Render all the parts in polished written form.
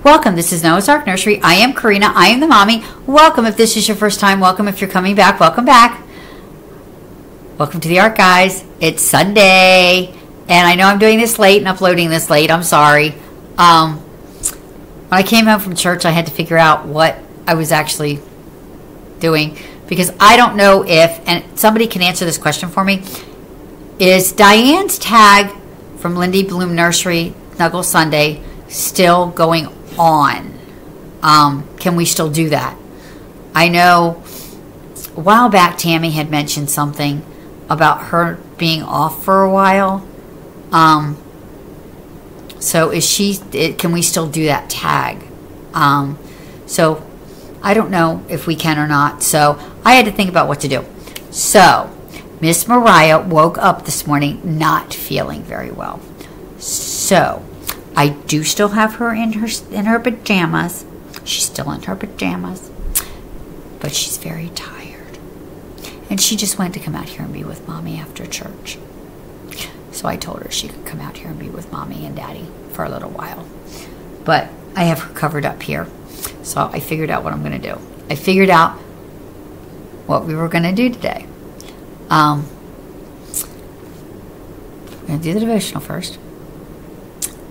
Welcome. This is Noah's Ark Nursery. I am Karina. I am the mommy. Welcome if this is your first time. Welcome if you're coming back. Welcome back. Welcome to the Ark, guys. It's Sunday, and I know I'm doing this late and uploading this late. I'm sorry. When I came home from church, I had to figure out what I was actually doing because I don't know if, and somebody can answer this question for me, is Diane's tag from Lindy Bloom Nursery, Snuggle Sunday, still going on? Can we still do that? I know a while back Tammy had mentioned something about her being off for a while. So can we still do that tag? So I don't know if we can or not. So I had to think about what to do. So Miss Mariah woke up this morning not feeling very well. So I do still have her in her pajamas. She's still in her pajamas, but she's very tired. And she just wanted to come out here and be with Mommy after church. So I told her she could come out here and be with Mommy and Daddy for a little while. But I have her covered up here. So I figured out what I'm going to do. I figured out what we were going to do today. We're going to do the devotional first.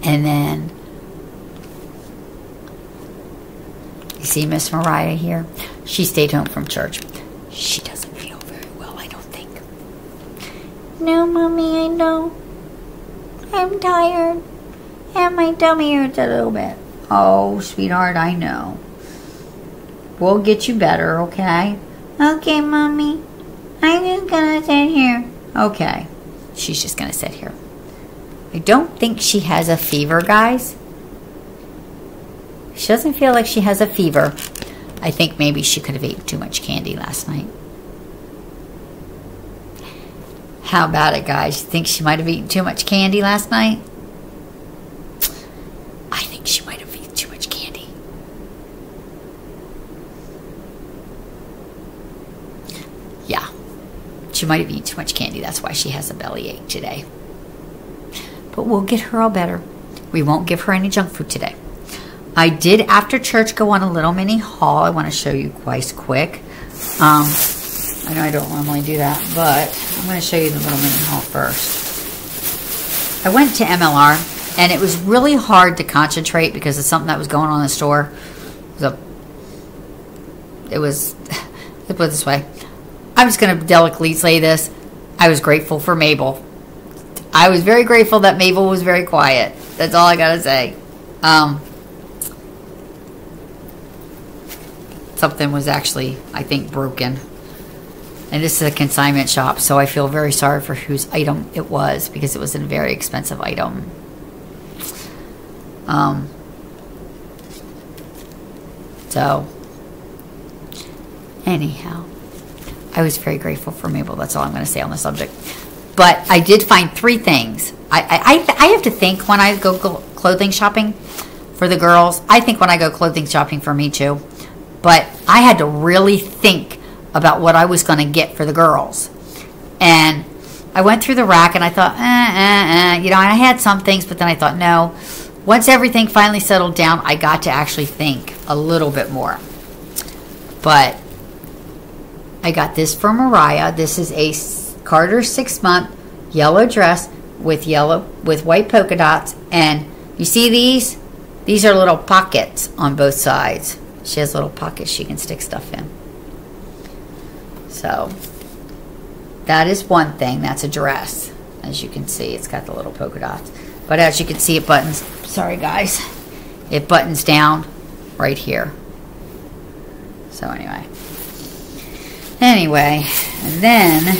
And then, you see Miss Mariah here? She stayed home from church. She doesn't feel very well, I don't think. No, Mommy, I don't. I'm tired. And my tummy hurts a little bit. Oh, sweetheart, I know. We'll get you better, okay? Okay, Mommy. I'm just going to sit here. Okay. She's just going to sit here. I don't think she has a fever, guys. She doesn't feel like she has a fever. I think maybe she could have eaten too much candy last night. How about it, guys? You think she might have eaten too much candy last night? I think she might have eaten too much candy. Yeah. She might have eaten too much candy. That's why she has a bellyache today. But we'll get her all better. We won't give her any junk food today. I did, after church, go on a little mini haul. I want to show you guys quick. I know I don't normally do that, but I'm going to show you the little mini haul first. I went to MLR, and it was really hard to concentrate because of something that was going on in the store. Let's put it this way. I'm just going to delicately say this. I was grateful for Mabel. I was very grateful that Mabel was very quiet. That's all I got to say. Something was actually, I think, broken. And this is a consignment shop, so I feel very sorry for whose item it was because it was a very expensive item. So, anyhow, I was very grateful for Mabel. That's all I'm going to say on the subject. But I did find 3 things. I have to think when I go clothing shopping for the girls. I think when I go clothing shopping for me too. But I had to really think about what I was going to get for the girls. And I went through the rack and I thought, you know, and I had some things, but then I thought, no. Once everything finally settled down, I got to actually think a little bit more. But I got this for Mariah. This is a Carter 6-month yellow dress with white polka dots, and you see these? These are little pockets on both sides. She has little pockets she can stick stuff in. So that is one thing. That's a dress. As you can see, it's got the little polka dots. But as you can see, it buttons. Sorry, guys. It buttons down right here. So anyway, and then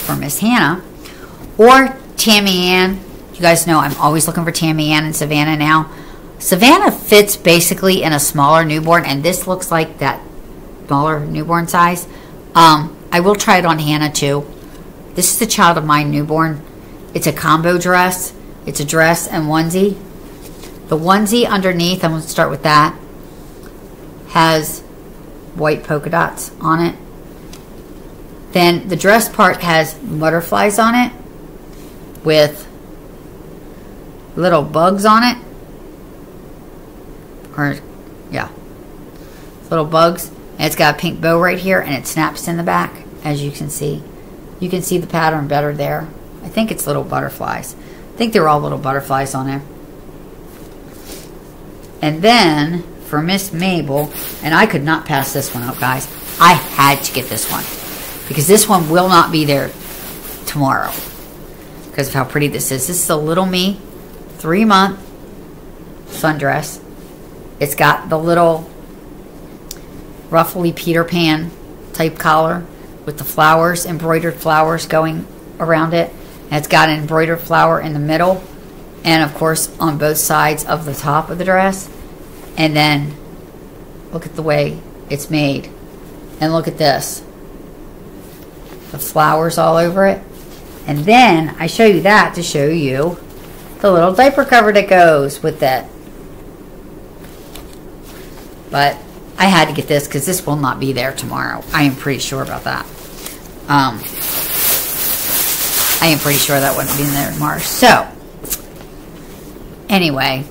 for Miss Hannah or Tammy Ann. You guys know I'm always looking for Tammy Ann and Savannah now. Savannah fits basically in a smaller newborn, and this looks like that smaller newborn size. I will try it on Hannah too. This is the Child of Mine newborn. It's a combo dress. It's a dress and onesie. The onesie underneath, I'm going to start with that, has white polka dots on it. Then the dress part has butterflies on it with little bugs on it. Or, yeah. Little bugs. And it's got a pink bow right here, and it snaps in the back, as you can see. You can see the pattern better there. I think it's little butterflies. I think they're all little butterflies on there. And then, for Miss Mabel, and I could not pass this one up, guys. I had to get this one. Because this one will not be there tomorrow. Because of how pretty this is. This is a Little Me 3-month sundress. It's got the little ruffly Peter Pan type collar with the flowers, embroidered flowers going around it. And it's got an embroidered flower in the middle. And of course on both sides of the top of the dress. And then look at the way it's made. And look at this. The flowers all over it. And then I show you that to show you the little diaper cover that goes with that. But I had to get this because this will not be there tomorrow. I am pretty sure about that. I am pretty sure that wouldn't be in there tomorrow. So, anyway,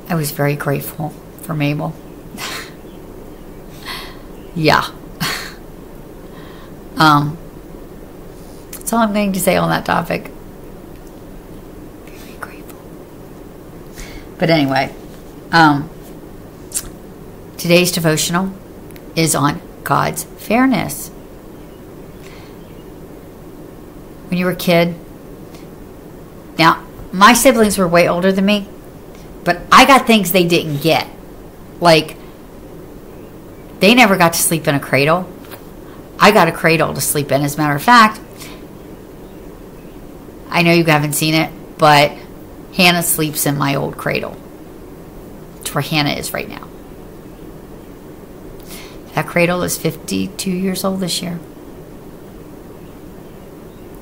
I was very grateful for Mabel. Yeah. That's all I'm going to say on that topic. Very grateful. But anyway, today's devotional is on God's fairness. When you were a kid, now my siblings were way older than me, but I got things they didn't get. Like, they never got to sleep in a cradle. I got a cradle to sleep in. As a matter of fact, I know you haven't seen it, but Hannah sleeps in my old cradle. It's where Hannah is right now. That cradle is 52 years old this year.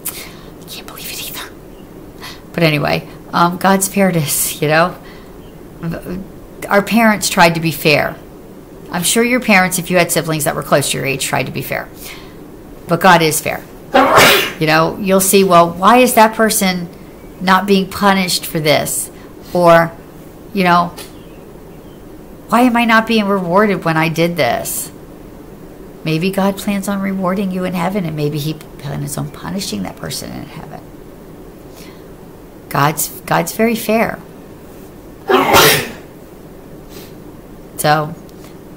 I can't believe it either. But anyway, God's fairness, you know. Our parents tried to be fair. I'm sure your parents, if you had siblings that were close to your age, tried to be fair. But God is fair. You know, you'll see, well, why is that person not being punished for this? Or, you know, why am I not being rewarded when I did this? Maybe God plans on rewarding you in heaven, and maybe He plans on punishing that person in heaven. God's very fair. So,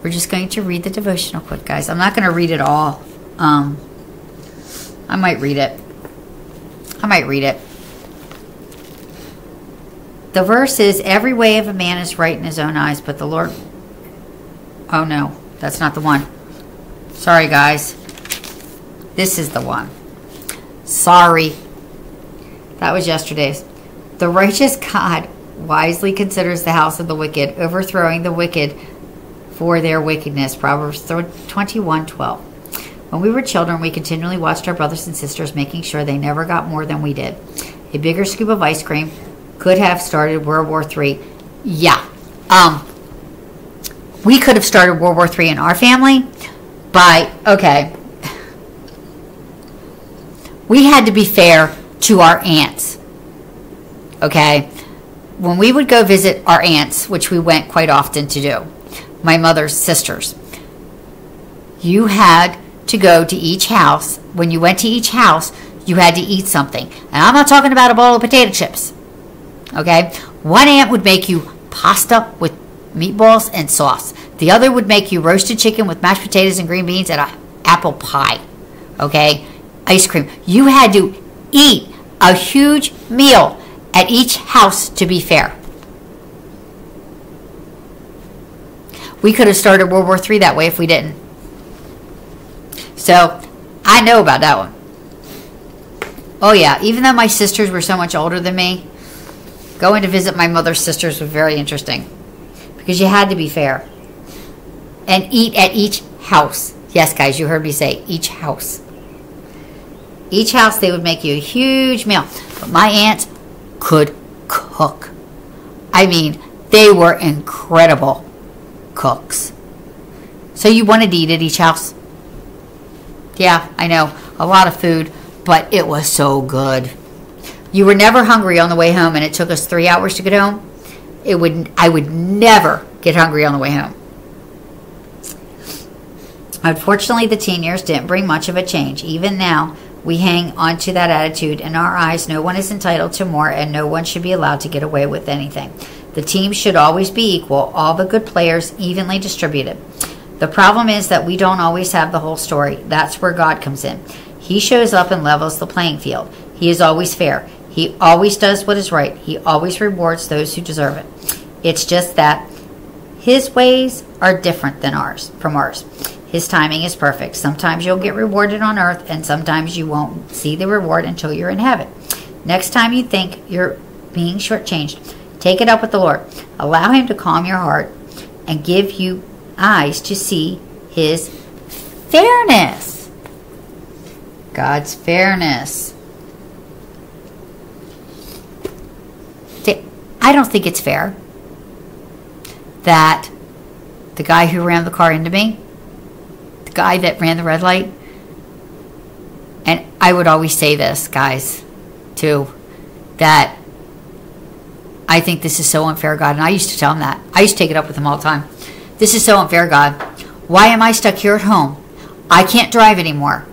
we're just going to read the devotional quick, guys. I'm not going to read it all. I might read it. The verse is, every way of a man is right in his own eyes, but the Lord... Oh, no. That's not the one. Sorry, guys. This is the one. Sorry. That was yesterday's. The righteous God wisely considers the house of the wicked, overthrowing the wicked for their wickedness. Proverbs 21:12. When we were children, we continually watched our brothers and sisters, making sure they never got more than we did. A bigger scoop of ice cream could have started World War III. Yeah. We could have started World War III in our family by, okay, we had to be fair to our aunts. Okay? When we would go visit our aunts, which we went quite often to do, my mother's sisters, you had to go to each house. When you went to each house, you had to eat something. And I'm not talking about a bowl of potato chips. Okay? One aunt would make you pasta with meatballs and sauce. The other would make you roasted chicken with mashed potatoes and green beans and an apple pie. Okay? Ice cream. You had to eat a huge meal at each house to be fair. We could have started World War III that way if we didn't. So, I know about that one. Oh yeah, even though my sisters were so much older than me, going to visit my mother's sisters was very interesting. Because you had to be fair. And eat at each house. Yes, guys, you heard me say each house. Each house, they would make you a huge meal. But my aunts could cook. I mean, they were incredible cooks. So you wanted to eat at each house? Yeah, I know. A lot of food, but it was so good. You were never hungry on the way home, and it took us 3 hours to get home. I would never get hungry on the way home. Unfortunately, the teen years didn't bring much of a change. Even now, we hang on to that attitude. In our eyes, no one is entitled to more, and no one should be allowed to get away with anything. The team should always be equal, all the good players evenly distributed. The problem is that we don't always have the whole story. That's where God comes in. He shows up and levels the playing field. He is always fair. He always does what is right. He always rewards those who deserve it. It's just that his ways are different than from ours. His timing is perfect. Sometimes you'll get rewarded on earth, and sometimes you won't see the reward until you're in heaven. Next time you think you're being shortchanged, take it up with the Lord. Allow him to calm your heart and give you eyes to see his fairness. God's fairness. I don't think it's fair that the guy who ran the car into me, the guy that ran the red light, and I would always say this, guys, too, that I think this is so unfair, God. And I used to tell him that. I used to take it up with him all the time. This is so unfair, God. Why am I stuck here at home? I can't drive anymore.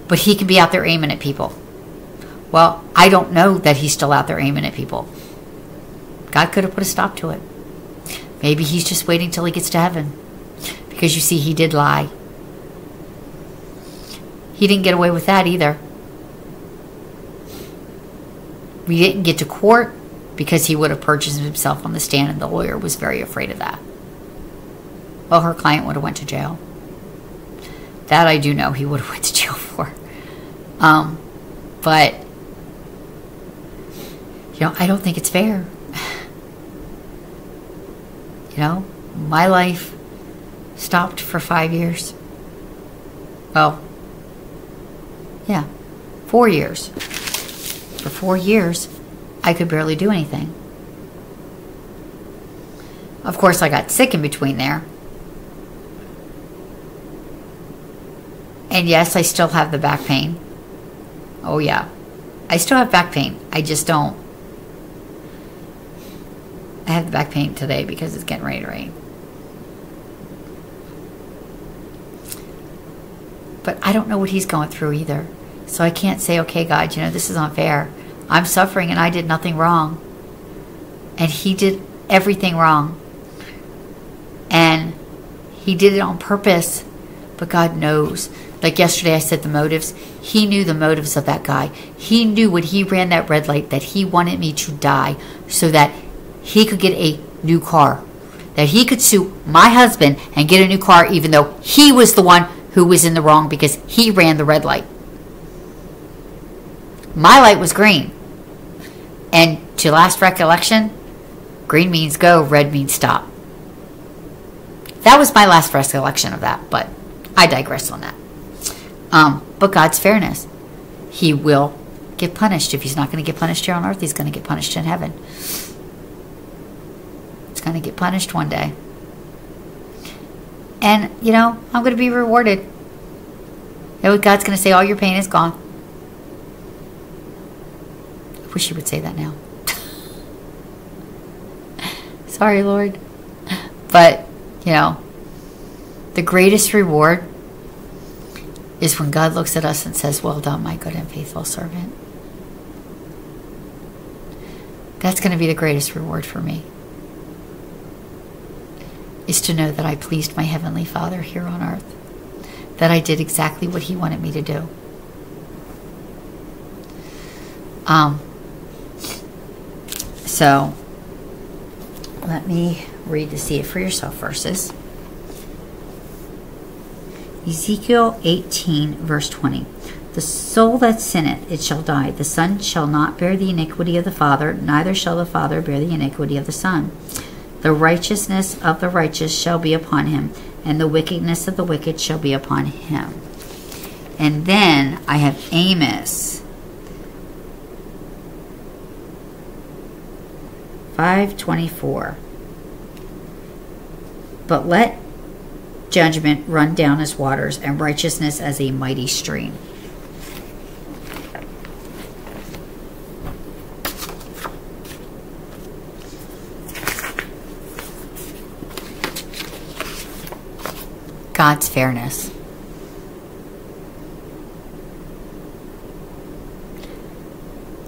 But he can be out there aiming at people. Well, I don't know that he's still out there aiming at people. God could have put a stop to it. Maybe he's just waiting till he gets to heaven. Because you see, he did lie. He didn't get away with that either. We didn't get to court because he would have purchased himself on the stand, and the lawyer was very afraid of that. Well, her client would have went to jail. That I do know he would have went to jail for. But, I don't think it's fair. My life stopped for 5 years. Well, yeah, 4 years. For 4 years, I could barely do anything. Of course, I got sick in between there. And yes, I still have the back pain. Oh, yeah. I still have back pain. I just don't. I have the back pain today because it's getting ready to rain. But I don't know what he's going through either. So I can't say, okay, God, this is unfair. I'm suffering and I did nothing wrong. And he did everything wrong. And he did it on purpose. But God knows. Like yesterday I said the motives. He knew the motives of that guy. He knew when he ran that red light that he wanted me to die so that he could get a new car. That he could sue my husband and get a new car even though he was the one who was in the wrong because he ran the red light. My light was green. And to last recollection, green means go, red means stop. That was my last recollection of that, but I digress on that. But God's fairness. He will get punished. If he's not going to get punished here on earth, he's going to get punished in heaven. He's going to get punished one day. And, I'm going to be rewarded. God's going to say, all your pain is gone. I wish he would say that now. Sorry, Lord. But, the greatest reward is when God looks at us and says, well done, my good and faithful servant. That's going to be the greatest reward for me. Is to know that I pleased my Heavenly Father here on earth. That I did exactly what he wanted me to do. So, let me read the See It For Yourself verses. Ezekiel 18, verse 20. The soul that sinneth, it shall die. The son shall not bear the iniquity of the father, neither shall the father bear the iniquity of the son. The righteousness of the righteous shall be upon him, and the wickedness of the wicked shall be upon him. And then I have Amos 5:24. But let judgment run down as waters, and righteousness as a mighty stream. God's fairness.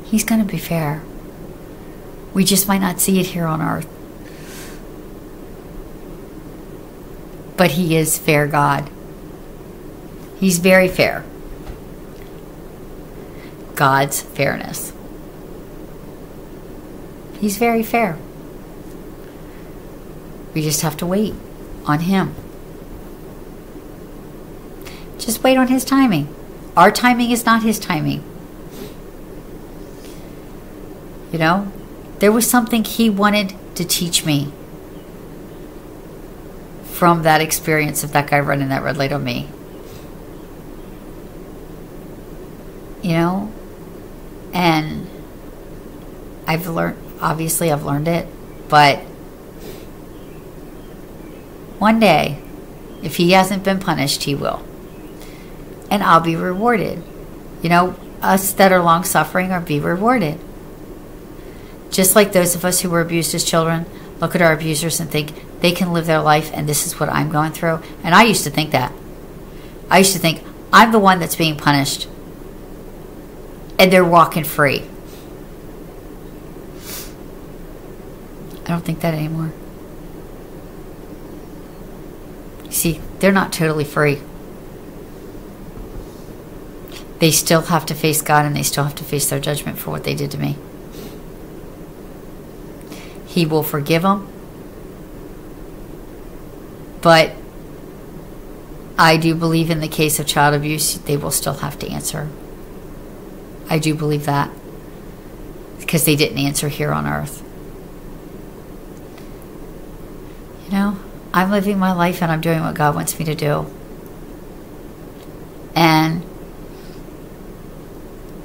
He's going to be fair. We just might not see it here on earth. But He is fair God. He's very fair. God's fairness. He's very fair. We just have to wait on Him. Just wait on His timing. Our timing is not His timing. You know, there was something He wanted to teach me from that experience of that guy running that red light on me. You know, and I've learned it, but one day, if he hasn't been punished, he will. And I'll be rewarded. You know, us that are long-suffering are be rewarded. Just like those of us who were abused as children, look at our abusers and think they can live their life and this is what I'm going through. And I used to think that. I used to think I'm the one that's being punished and they're walking free. I don't think that anymore. See, they're not totally free. They still have to face God and they still have to face their judgment for what they did to me. He will forgive them. But I do believe in the case of child abuse, they will still have to answer. I do believe that. Because they didn't answer here on earth. You know, I'm living my life and I'm doing what God wants me to do. And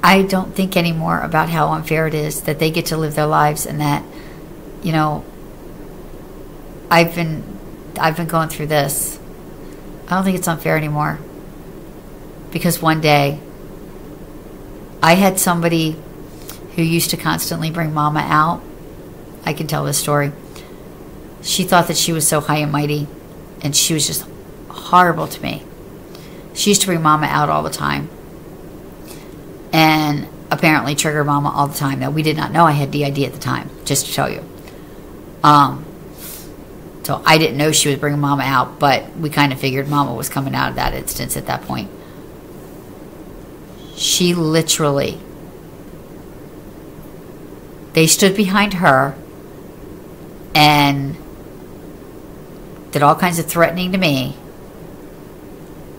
I don't think anymore about how unfair it is that they get to live their lives and that, you know, I've been going through this. I don't think it's unfair anymore. Because one day, I had somebody who used to constantly bring Mama out. I can tell this story. She thought that she was so high and mighty, and she was just horrible to me. She used to bring Mama out all the time, and apparently trigger Mama all the time. Now, we did not know I had DID at the time, just to tell you. So I didn't know she was bringing Mama out, but we kind of figured Mama was coming out of that instance at that point. She literally, they stood behind her and did all kinds of threatening to me.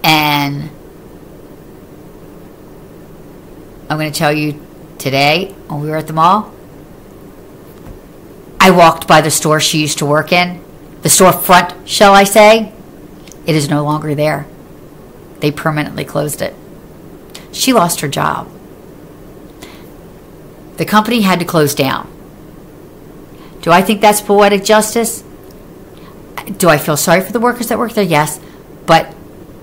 And I'm going to tell you today, when we were at the mall, I walked by the store she used to work in. The storefront, shall I say? It is no longer there. They permanently closed it. She lost her job. The company had to close down. Do I think that's poetic justice? Do I feel sorry for the workers that work there? Yes. But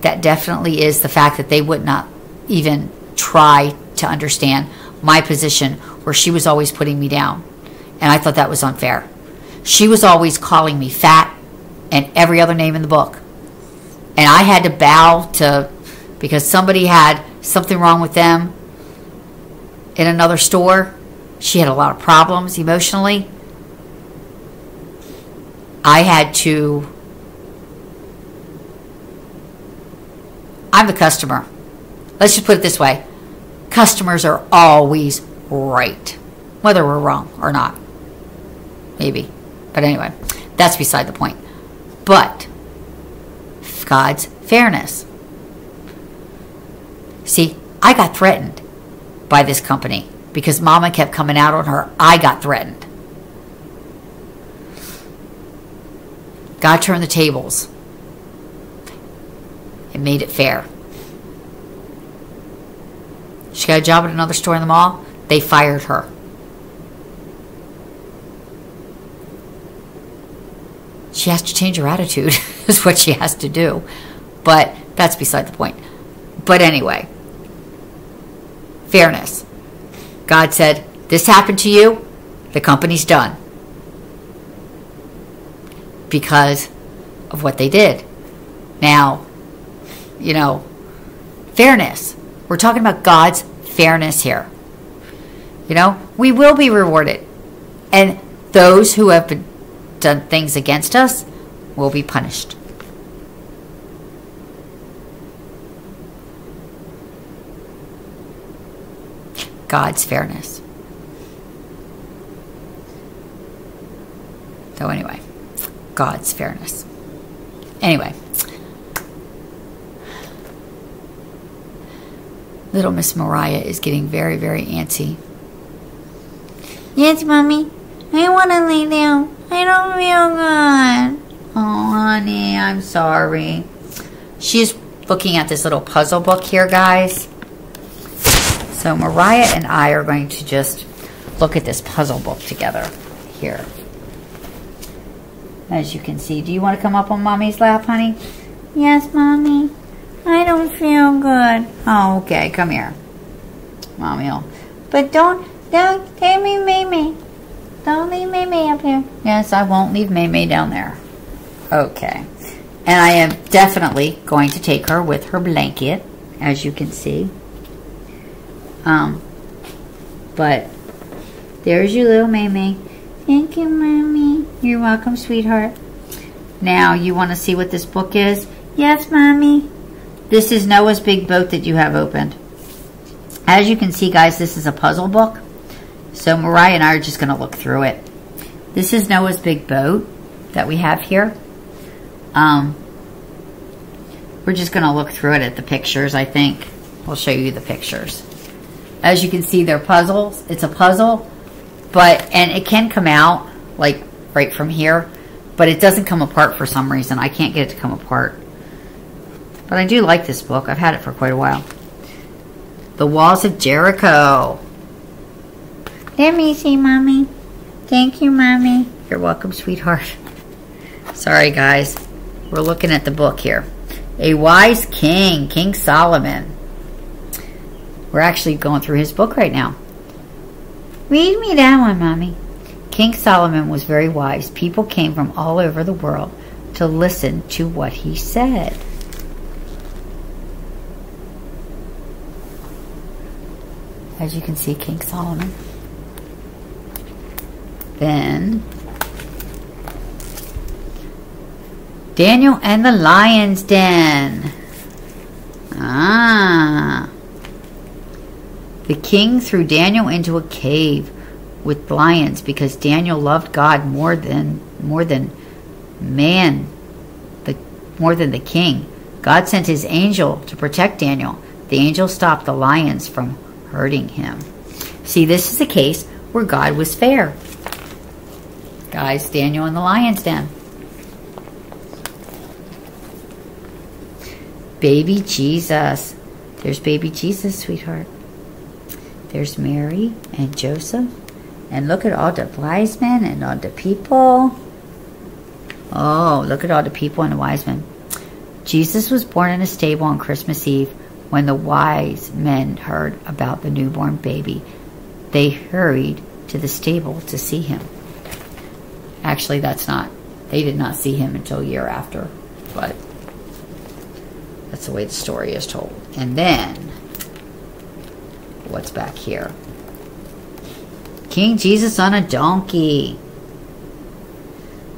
that definitely is the fact that they would not even try to understand my position where she was always putting me down. And I thought that was unfair. She was always calling me fat and every other name in the book. And I had to bow to, because somebody had something wrong with them in another store. She had a lot of problems emotionally. I had to, I'm the customer. Let's just put it this way. Customers are always right, whether we're wrong or not. Maybe. But anyway, that's beside the point. But God's fairness. See, I got threatened by this company because Mama kept coming out on her. I got threatened. God turned the tables and made it fair. She got a job at another store in the mall. They fired her. She has to change her attitude is what she has to do. But that's beside the point. But anyway, fairness. God said, this happened to you, the company's done. Because of what they did. Now, you know, fairness. We're talking about God's fairness here. You know, we will be rewarded. And those who have done things against us will be punished. God's fairness. So anyway, God's fairness. Anyway. Little Miss Mariah is getting very, very antsy. Yes, Mommy. I want to lay down. I don't feel good. Oh, honey, I'm sorry. She's looking at this little puzzle book here, guys. So Mariah and I are going to just look at this puzzle book together here. As you can see. Do you want to come up on Mommy's lap, honey? Yes, Mommy. I don't feel good. Oh, okay. Come here. Mommy will. But don't take me, Mamie. Don't leave Mamie up here. Yes, I won't leave Mamie down there. Okay. And I am definitely going to take her with her blanket, as you can see. But there's your little Mamie. Thank you, Mommy. You're welcome, sweetheart. Now, you want to see what this book is? Yes, Mommy. This is Noah's big boat that you have opened. As you can see, guys, this is a puzzle book. So Mariah and I are just going to look through it. This is Noah's big boat that we have here. We're just going to look through it at the pictures, I think. We'll show you the pictures. As you can see, they're puzzles. It's a puzzle, and it can come out like right from here, but it doesn't come apart for some reason. I can't get it to come apart. But I do like this book. I've had it for quite a while. The Walls of Jericho. Let me see, Mommy. Thank you, Mommy. You're welcome, sweetheart. Sorry, guys. We're looking at the book here. A Wise King, King Solomon. We're actually going through his book right now. Read me that one, Mommy. King Solomon was very wise. People came from all over the world to listen to what he said. As you can see, King Solomon. Then Daniel and the Lion's Den. The king threw Daniel into a cave with lions because Daniel loved God more than the king. God sent his angel to protect Daniel. The angel stopped the lions from hurting him. See, this is a case where God was fair. Guys, Daniel and the Lion's Den. Baby Jesus. There's baby Jesus, sweetheart. There's Mary and Joseph. And look at all the wise men and all the people. Oh, look at all the people and the wise men. Jesus was born in a stable on Christmas Eve. When the wise men heard about the newborn baby, they hurried to the stable to see him. Actually, they did not see him until a year after, but that's the way the story is told. And then, what's back here? King Jesus on a donkey.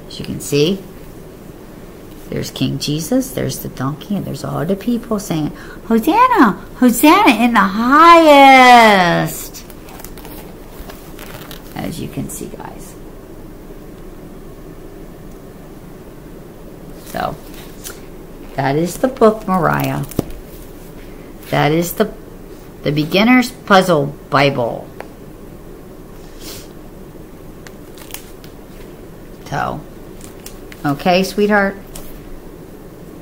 As you can see, there's King Jesus, there's the donkey, and there's all the people saying, Hosanna, Hosanna in the highest. As you can see, guys. So, that is the book, Mariah. That is the Beginner's Puzzle Bible. So, okay, sweetheart?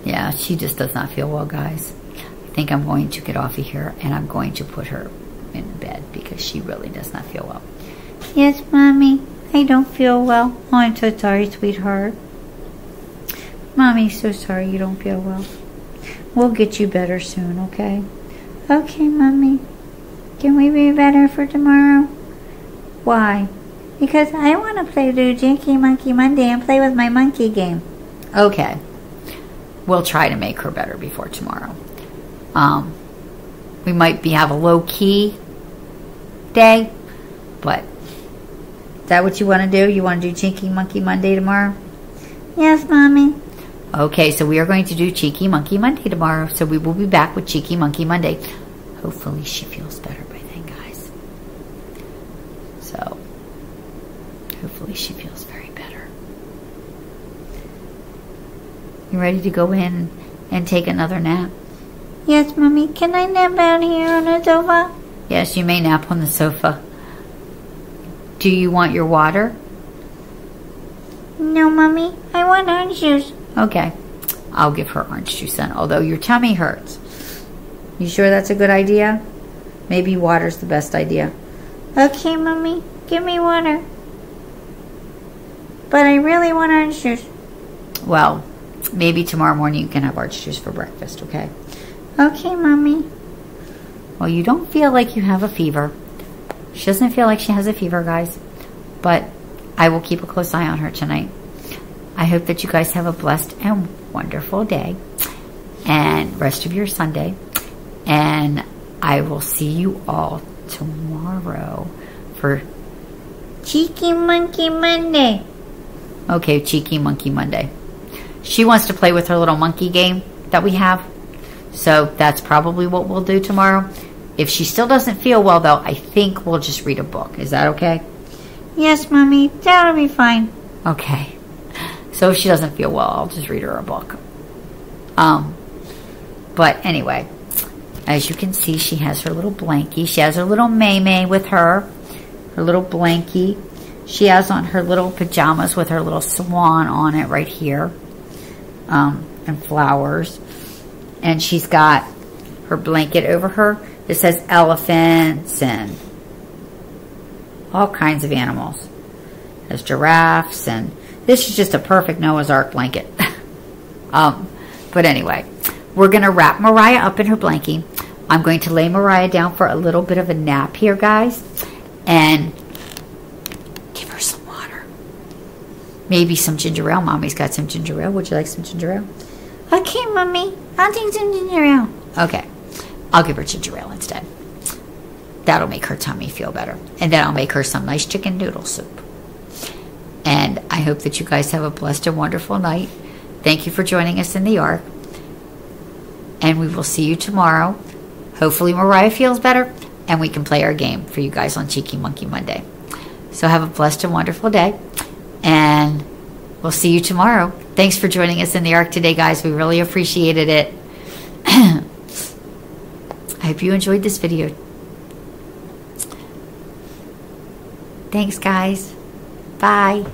Yeah, she just does not feel well, guys. I think I'm going to get off of here and I'm going to put her in bed because she really does not feel well. Yes, Mommy, I don't feel well. Oh, I'm so sorry, sweetheart. Mommy's so sorry you don't feel well. We'll get you better soon, okay? Okay, Mommy. Can we be better for tomorrow? Why? Because I want to play do Jinky Monkey Monday and play with my monkey game. Okay. We'll try to make her better before tomorrow. We might have a low-key day, but is that what you want to do? You want to do Cheeky Monkey Monday tomorrow? Yes, Mommy. Okay, so we are going to do Cheeky Monkey Monday tomorrow. So we will be back with Cheeky Monkey Monday. Hopefully she feels better by then, guys. So, hopefully she feels very better. You ready to go in and take another nap? Yes, Mommy. Can I nap out here on the sofa? Yes, you may nap on the sofa. Do you want your water? No, Mommy. I want orange juice. Okay. I'll give her orange juice then, although your tummy hurts. You sure that's a good idea? Maybe water's the best idea. Okay, Mommy. Give me water. But I really want orange juice. Well, maybe tomorrow morning you can have orange juice for breakfast, okay? Okay, Mommy. Well, you don't feel like you have a fever. She doesn't feel like she has a fever, guys. But I will keep a close eye on her tonight. I hope that you guys have a blessed and wonderful day and rest of your Sunday. And I will see you all tomorrow for Cheeky Monkey Monday. Okay, Cheeky Monkey Monday. She wants to play with her little monkey game that we have. So that's probably what we'll do tomorrow. If she still doesn't feel well, though, I think we'll just read a book. Is that okay? Yes, Mommy. That'll be fine. Okay. So if she doesn't feel well, I'll just read her a book. But anyway, as you can see, she has her little blankie. She has her little May with her. Her little blankie. She has on her little pajamas with her little swan on it right here. And flowers. And she's got her blanket over her. It says elephants and all kinds of animals. There's giraffes, and this is just a perfect Noah's Ark blanket. But anyway, we're going to wrap Mariah up in her blankie. I'm going to lay Mariah down for a little bit of a nap here, guys, and give her some water. Maybe some ginger ale. Mommy's got some ginger ale. Would you like some ginger ale? Okay, Mommy. I'll take some ginger ale. Okay. I'll give her ginger ale instead. That'll make her tummy feel better. And then I'll make her some nice chicken noodle soup. And I hope that you guys have a blessed and wonderful night. Thank you for joining us in the Ark. And we will see you tomorrow. Hopefully Mariah feels better and we can play our game for you guys on Cheeky Monkey Monday. So have a blessed and wonderful day. And we'll see you tomorrow. Thanks for joining us in the Ark today, guys. We really appreciated it. I hope you enjoyed this video. Thanks, guys. Bye.